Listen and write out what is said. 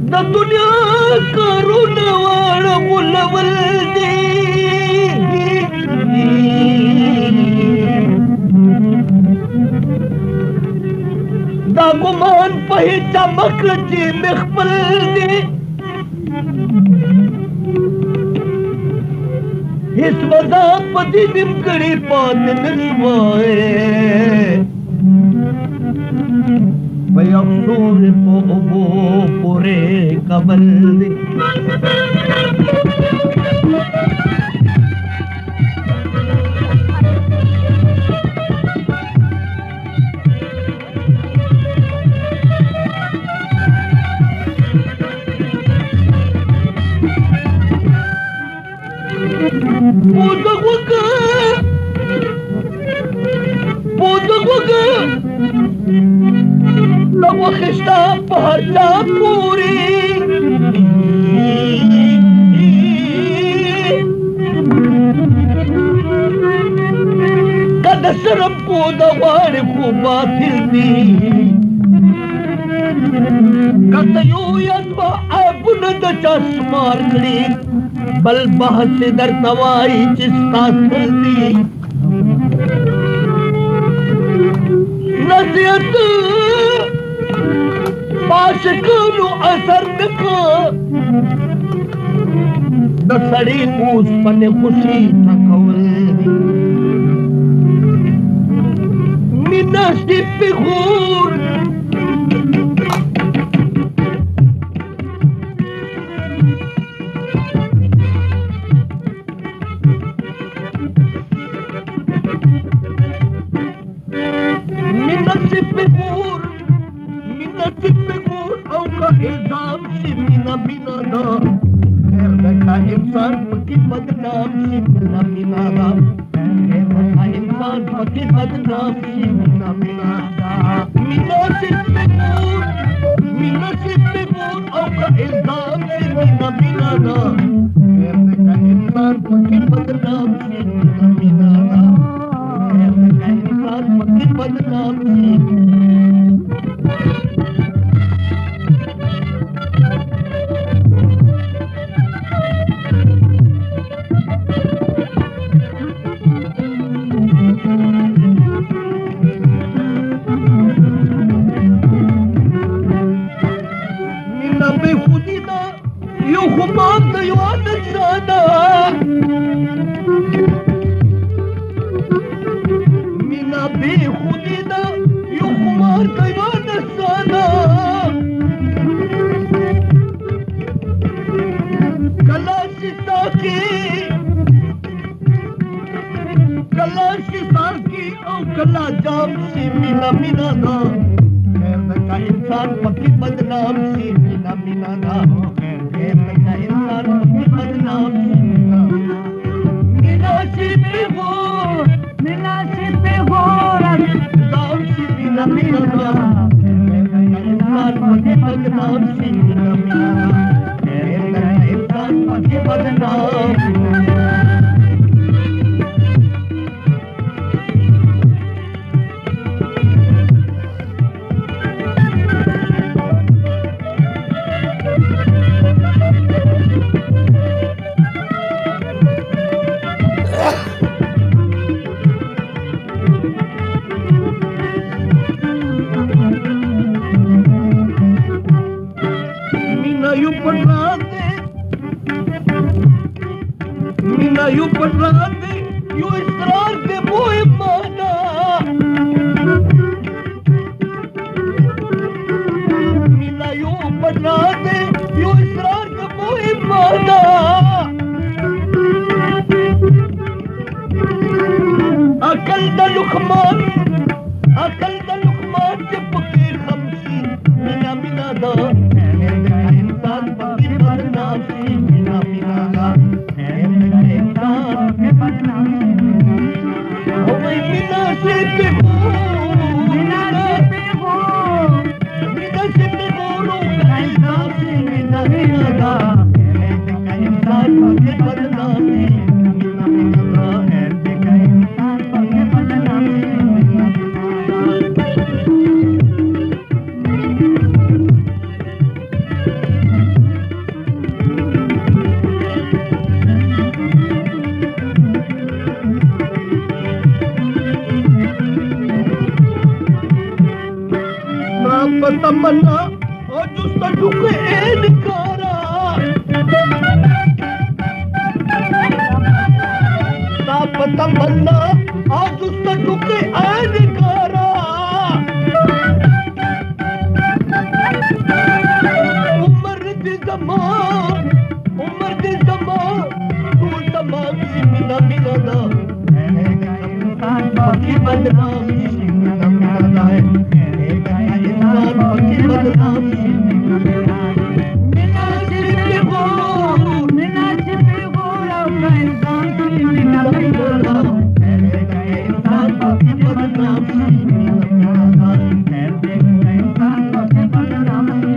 دا دنیا کارونه واړه غولول دي دا ګمان په هیچا مکړه چې مې خپل دي هیڅ ودا په دې نیمګړې پاتې نه شوی په یو سورې په اوبو پورې کبل دی لو خشتا پہرچا پوری کد شرم کو دوار کو باطل دی کد یو یدوا عیبن دا چشمار کری بل بحث در توائی چستا سر دی نصیحت عاشقانو اثر نکا د سړي اوس پنې خوشي ټکول دي مینه شي پیغور الزام سے مینا مینا دا خیر رکھا انسان پکی بدنام سے مینا مینا دا خیر رکھا انسان پکی بدنام سے مینا مینا دا مینا سے پیغور او کا الزام سے مینا مینا دا خیر رکھا انسان پکی بدنام سے مینا مینا دا خیر رکھا انسان پکی بدنام سے कला जाम से मीना मीना दा खैर का इंसान पक्की बदनाम से मीना मीना दा खैर का इंसान पक्की बदनाम से मीना से हो जाम से मीना मीना दा खैर का इंसान पक्की बदनाम से मीना मीना दा खैर का इंसान पक्की बदनाम यू पटराते यू इसरार के मोए माना मीना यू पटराते यू इसरार के मोए माना अकल दा लुकमान के पके खमसी मीना मीना दा इंसान पकी बदनाम सी मीना मीना दा बदनामी तमन्ना आज उसका दुख निकारा साप तमन्ना आज उसका दुख निकारा उम्र दी जमान तू तमाम सी मिला मिला दा पक्की बदनाम सी मिला मिला दा है इंसान पक्की बदनाम सी